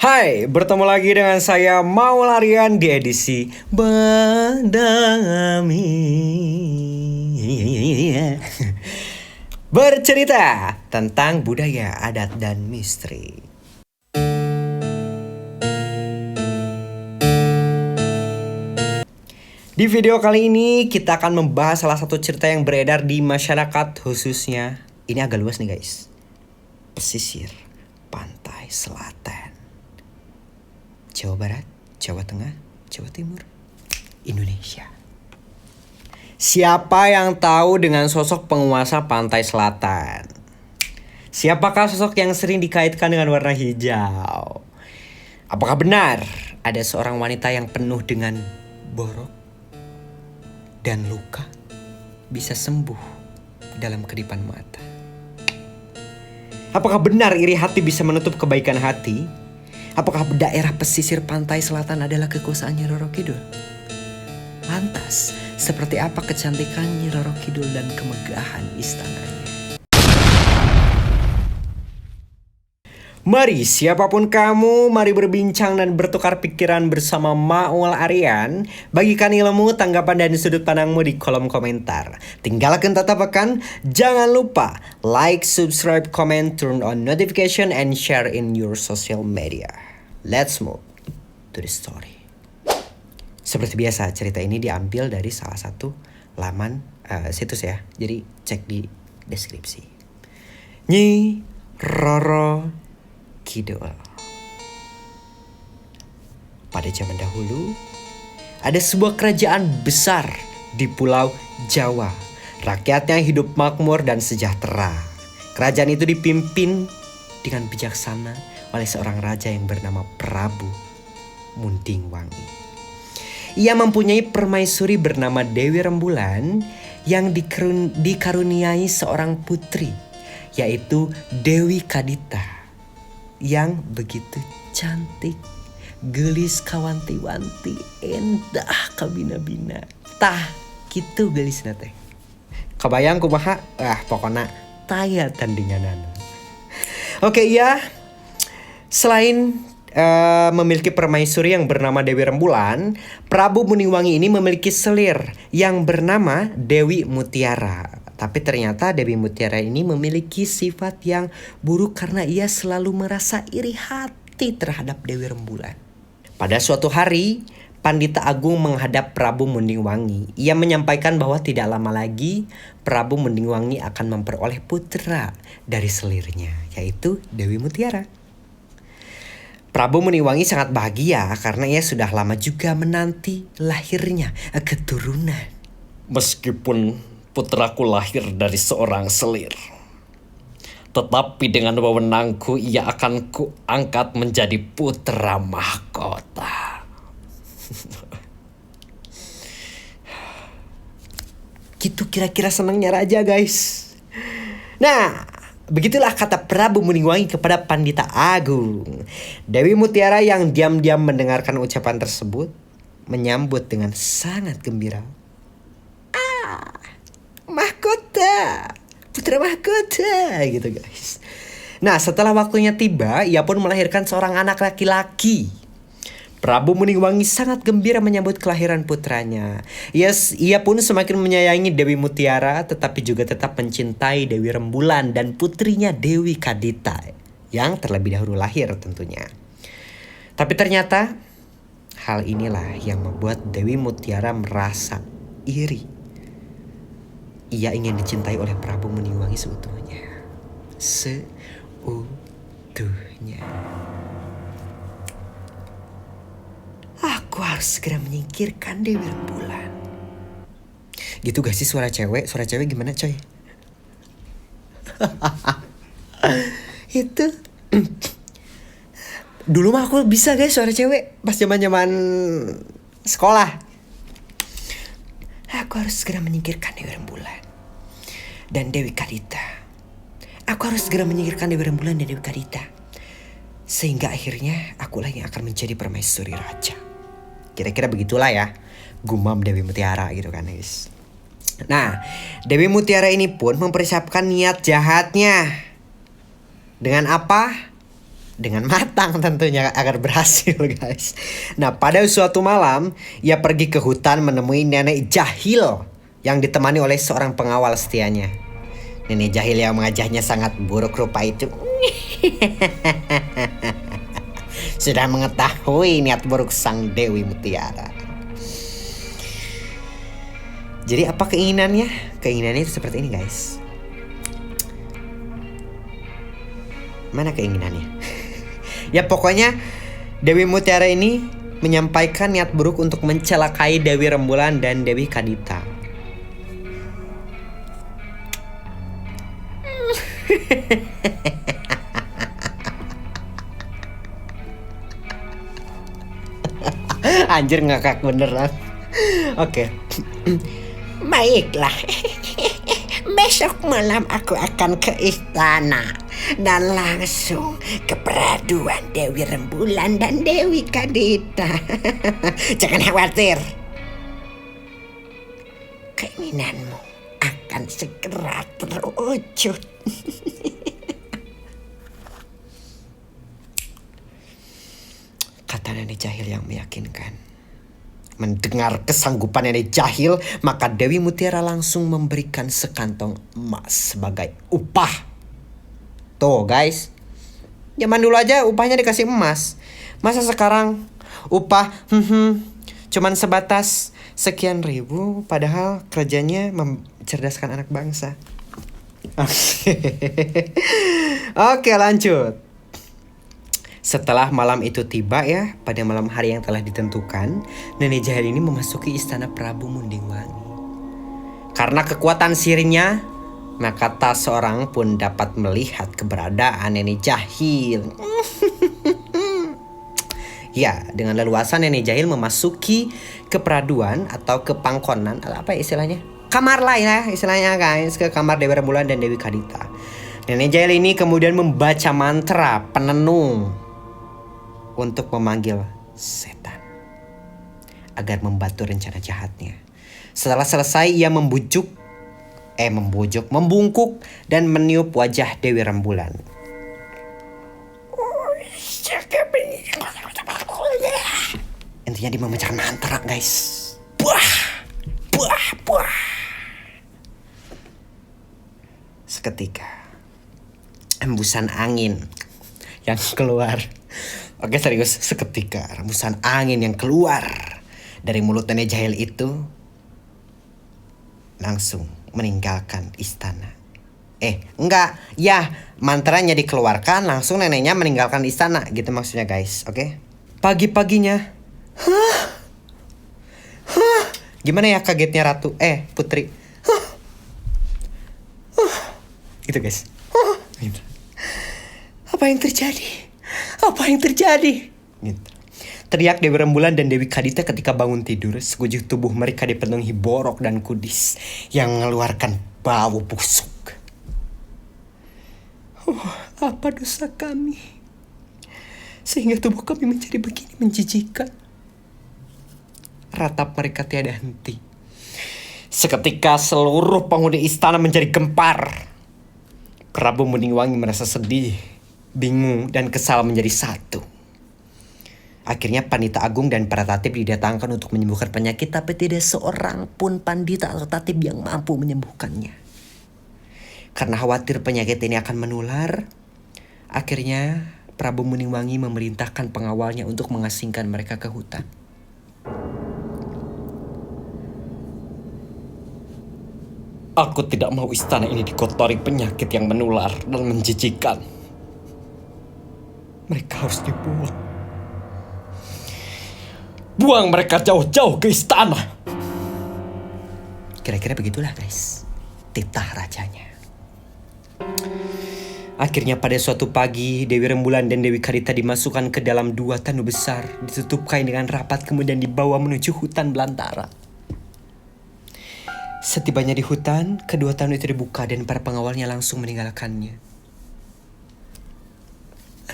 Hai, bertemu lagi dengan saya Maul Aryan di edisi Badami. Bercerita tentang budaya, adat, dan misteri. Di video kali ini kita akan membahas salah satu cerita yang beredar di masyarakat khususnya. Ini agak luas nih guys. Pesisir pantai selatan. Jawa Barat, Jawa Tengah, Jawa Timur, Indonesia. Siapa yang tahu dengan sosok penguasa pantai selatan? Siapakah sosok yang sering dikaitkan dengan warna hijau? Apakah benar ada seorang wanita yang penuh dengan borok dan luka bisa sembuh dalam kedipan mata? Apakah benar iri hati bisa menutup kebaikan hati? Apakah daerah pesisir pantai selatan adalah kekuasaannya Roro Kidul? Lantas, seperti apa kecantikannya Roro Kidul dan kemegahan istananya? Mari siapapun kamu, mari berbincang dan bertukar pikiran bersama Maul Aryan. Bagikan ilmu, tanggapan, dan sudut pandangmu di kolom komentar. Tinggalkan tatapan, jangan lupa like, subscribe, comment, turn on notification, and share in your social media. Let's move to the story. Seperti biasa, cerita ini diambil dari salah satu laman situs ya. Jadi cek di deskripsi. Nyi Roro Kidul. Pada zaman dahulu, ada sebuah kerajaan besar di Pulau Jawa. Rakyatnya hidup makmur dan sejahtera. Kerajaan itu dipimpin dengan bijaksana oleh seorang raja yang bernama Prabu Mundingwangi. Ia mempunyai permaisuri bernama Dewi Rembulan yang dikaruniai seorang putri, yaitu Dewi Kadita, yang begitu cantik, gelis kawanti-wanti, endah kabina-bina. Tah, gitu gelis nate. Kebayang kumaha? Pokoknya taya tandinganan. Oke, ya. Selain memiliki permaisuri yang bernama Dewi Rembulan, Prabu Mundingwangi ini memiliki selir yang bernama Dewi Mutiara. Tapi ternyata Dewi Mutiara ini memiliki sifat yang buruk karena ia selalu merasa iri hati terhadap Dewi Rembulan. Pada suatu hari, Pandita Agung menghadap Prabu Mundingwangi. Ia menyampaikan bahwa tidak lama lagi Prabu Mundingwangi akan memperoleh putra dari selirnya, yaitu Dewi Mutiara. Prabu Mundingwangi sangat bahagia karena ia sudah lama juga menanti lahirnya keturunan. Meskipun putraku lahir dari seorang selir, tetapi dengan wewenangku ia akan kuangkat menjadi putra mahkota. Gitu kira-kira senangnya raja guys. Nah, begitulah kata Prabu Mundingwangi kepada Pandita Agung. Dewi Mutiara yang diam-diam mendengarkan ucapan tersebut menyambut dengan sangat gembira. Mahkota, putra mahkota gitu guys. Nah, setelah waktunya tiba, ia pun melahirkan seorang anak laki-laki. Prabu Mundingwangi sangat gembira menyambut kelahiran putranya. Ia pun semakin menyayangi Dewi Mutiara, tetapi juga tetap mencintai Dewi Rembulan dan putrinya Dewi Kadita yang terlebih dahulu lahir tentunya. Tapi ternyata hal inilah yang membuat Dewi Mutiara merasa iri. Ia ingin dicintai oleh Prabu Mundingwangi seutuhnya. Seutuhnya. Aku harus segera menyingkirkan Dewi Rembulan. Gitu gak sih suara cewek? Suara cewek gimana coy? Itu dulu mah aku bisa guys suara cewek pas zaman-zaman sekolah. Aku harus segera menyingkirkan Dewi Rembulan dan Dewi Kadita. Aku harus segera menyingkirkan Dewi Rembulan dan Dewi Kadita, sehingga akhirnya akulah yang akan menjadi permaisuri raja. Kira-kira begitulah ya, gumam Dewi Mutiara gitu kan guys. Nah, Dewi Mutiara ini pun mempersiapkan niat jahatnya. Dengan apa? dengan matang tentunya agar berhasil guys. Nah pada suatu malam ia pergi ke hutan menemui nenek jahil yang ditemani oleh seorang pengawal setianya. Nenek jahil yang mengajarnya sangat buruk rupa itu sudah mengetahui niat buruk sang Dewi Mutiara. Jadi apa keinginannya? Keinginannya itu seperti ini guys. Mana keinginannya? Ya pokoknya Dewi Mutiara ini menyampaikan niat buruk untuk mencelakai Dewi Rembulan dan Dewi Kadita. Anjir ngakak beneran. Oke. Baiklah. Besok malam aku akan ke istana dan langsung ke peraduan Dewi Rembulan dan Dewi Kadita. Jangan khawatir. Keinginanmu akan segera terwujud. Kata nenek jahil yang meyakinkan. Mendengar kesanggupan nenek jahil, maka Dewi Mutiara langsung memberikan sekantong emas sebagai upah. Tuh guys, zaman dulu aja upahnya dikasih emas. Masa sekarang upah cuman sebatas sekian ribu, padahal kerjanya mencerdaskan anak bangsa. Oke lanjut. Setelah malam itu tiba ya, pada malam hari yang telah ditentukan, nenek jahil ini memasuki istana Prabu Mundingwangi. Karena kekuatan sihirnya, maka tak seorang pun dapat melihat keberadaan nenek jahil. Ya, dengan leluasa nenek jahil memasuki ke peraduan atau ke pangkonan, apa ya istilahnya? Kamar lah ya istilahnya guys, ke kamar Dewi Rembulan dan Dewi Kadita. Nenek jahil ini kemudian membaca mantra penenung untuk memanggil setan agar membantu rencana jahatnya. Setelah selesai ia membungkuk dan meniup wajah Dewi Rembulan. Intinya dia memecahkan mantra guys. Buah, buah, buah. Seketika hembusan angin yang keluar. Oke serius, seketika hembusan angin yang keluar dari mulut nenek jahil itu langsung meninggalkan istana. Enggak, ya mantranya dikeluarkan langsung neneknya meninggalkan istana gitu maksudnya guys, oke? Pagi-paginya, gimana ya kagetnya Ratu? Putri, gitu guys. Gitu. Apa yang terjadi? Apa yang terjadi? Gitu. Teriak Dewi Rembulan dan Dewi Kadita ketika bangun tidur. Sekujur tubuh mereka dipenuhi borok dan kudis yang mengeluarkan bau busuk. Apa dosa kami sehingga tubuh kami menjadi begini menjijikan? Ratap mereka tiada henti. Seketika seluruh penghuni istana menjadi gempar. Prabu Mundingwangi merasa sedih, bingung, dan kesal menjadi satu. Akhirnya Pandita Agung dan para tatib didatangkan untuk menyembuhkan penyakit, tapi tidak seorang pun pandita atau tatib yang mampu menyembuhkannya. Karena khawatir penyakit ini akan menular, akhirnya Prabu Mundingwangi memerintahkan pengawalnya untuk mengasingkan mereka ke hutan. Aku tidak mau istana ini dikotori penyakit yang menular dan menjijikan. Mereka harus dibuang. Buang mereka jauh-jauh ke istana. Kira-kira begitulah guys, titah rajanya. Akhirnya pada suatu pagi, Dewi Rembulan dan Dewi Kadita dimasukkan ke dalam dua tandu besar, ditutup kain dengan rapat, kemudian dibawa menuju hutan belantara. Setibanya di hutan, kedua tandu itu dibuka dan para pengawalnya langsung meninggalkannya.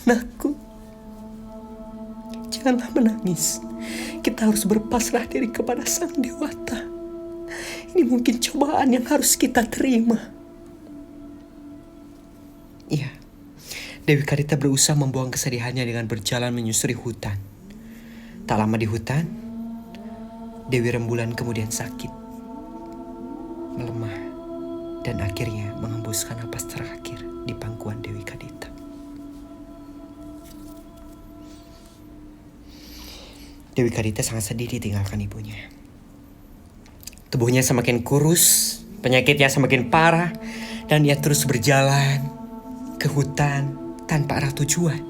Anakku, janganlah menangis. Kita harus berpasrah diri kepada Sang Dewata. Ini mungkin cobaan yang harus kita terima. Iya, Dewi Kadita berusaha membuang kesedihannya dengan berjalan menyusuri hutan. Tak lama di hutan, Dewi Rembulan kemudian sakit, melemah, dan akhirnya menghembuskan napas terakhir di pangkuan Dewi Kadita. Dewi Kadita sangat sedih ditinggalkan ibunya. Tubuhnya semakin kurus, penyakitnya semakin parah, dan ia terus berjalan ke hutan tanpa arah tujuan.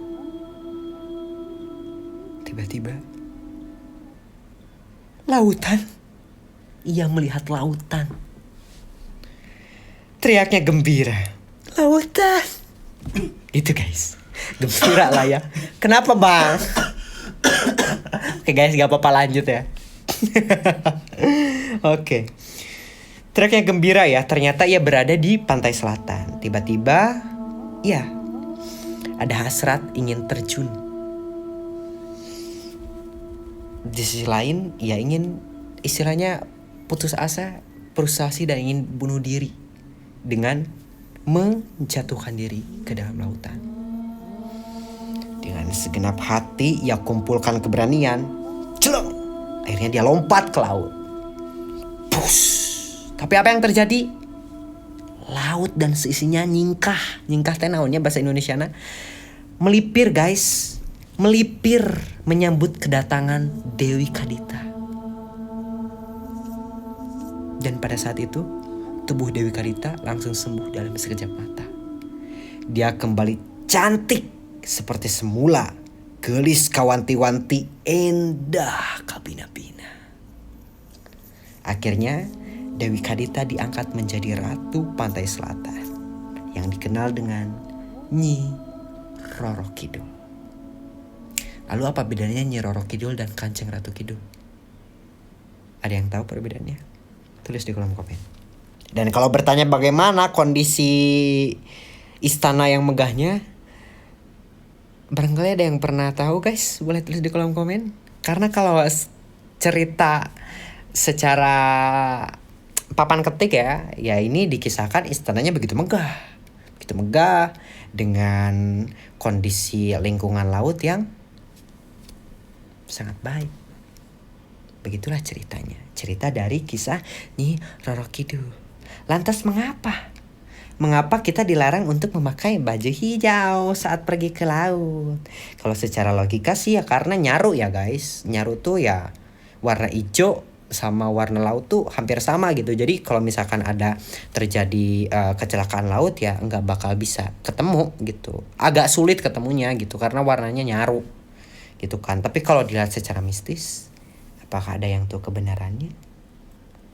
Tiba-tiba, lautan. Ia melihat lautan. Teriaknya gembira. Lautan. Itu guys. Gembira lah ya. Kenapa bang? Oke guys, gak apa-apa, lanjut ya. Oke. Teriaknya gembira ya. Ternyata ia berada di pantai selatan. Tiba-tiba, ya, ada hasrat ingin terjun. Di sisi lain, ia ingin istilahnya putus asa, frustasi, dan ingin bunuh diri dengan menjatuhkan diri ke dalam lautan. Dengan segenap hati ia kumpulkan keberanian. Celeng! Akhirnya dia lompat ke laut. Push! Tapi apa yang terjadi? Laut dan seisinya nyingkah. Nyingkah teh naonnya bahasa Indonesiana. Melipir guys. Melipir menyambut kedatangan Dewi Kadita. Dan pada saat itu, tubuh Dewi Kadita langsung sembuh dalam sekejap mata. Dia kembali cantik seperti semula. Gelis kawanti-wanti, endah kabina-bina. Akhirnya Dewi Kadita diangkat menjadi Ratu Pantai Selatan yang dikenal dengan Nyi Roro Kidul. Lalu apa bedanya Nyi Roro Kidul dan Kanjeng Ratu Kidul? Ada yang tahu perbedaannya? Tulis di kolom komen. Dan kalau bertanya bagaimana kondisi istana yang megahnya, barangkali ada yang pernah tahu guys, boleh tulis di kolom komen. Karena kalau cerita secara papan ketik ya ini dikisahkan istananya begitu megah dengan kondisi lingkungan laut yang sangat baik. Begitulah ceritanya, cerita dari kisah Nyi Roro Kidul. Lantas mengapa kita dilarang untuk memakai baju hijau saat pergi ke laut? Kalau secara logika sih ya karena nyaru ya guys. Nyaru tuh ya warna hijau sama warna laut tuh hampir sama gitu. Jadi kalau misalkan ada terjadi kecelakaan laut ya nggak bakal bisa ketemu gitu. Agak sulit ketemunya gitu karena warnanya nyaru gitu kan. Tapi kalau dilihat secara mistis, apakah ada yang tahu kebenarannya?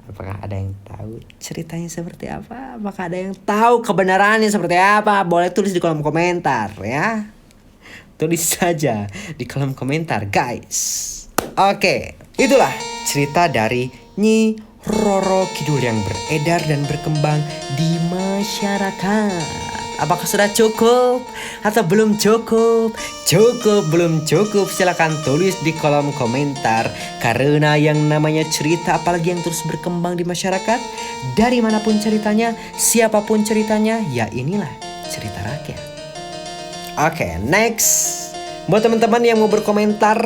Apakah ada yang tahu ceritanya seperti apa? Apakah ada yang tahu kebenarannya seperti apa? Boleh tulis di kolom komentar ya. Tulis saja di kolom komentar guys. Oke, itulah cerita dari Nyi Roro Kidul yang beredar dan berkembang di masyarakat. Apakah sudah cukup atau belum cukup? Cukup, belum cukup? Silakan tulis di kolom komentar. Karena yang namanya cerita, apalagi yang terus berkembang di masyarakat, dari manapun ceritanya, siapapun ceritanya, ya inilah cerita rakyat. Oke, next. Buat teman-teman yang mau berkomentar,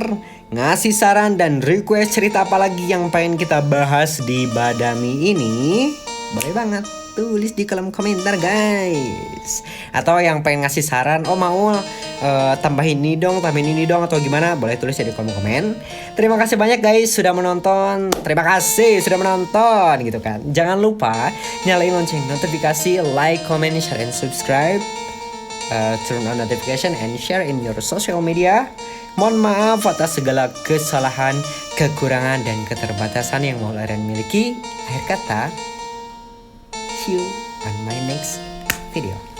ngasih saran dan request cerita apa lagi yang pengen kita bahas di Badami ini, boleh banget tulis di kolom komentar guys. Atau yang pengen ngasih saran, mau tambahin ini dong atau gimana, boleh tulis di kolom komen. Terima kasih banyak guys sudah menonton. Terima kasih sudah menonton gitu kan. Jangan lupa nyalain lonceng notifikasi, like, comment, share, and subscribe. Turn on notification and share in your social media. Mohon maaf atas segala kesalahan, kekurangan, dan keterbatasan yang mau kalian miliki. Akhir kata, see you on my next video.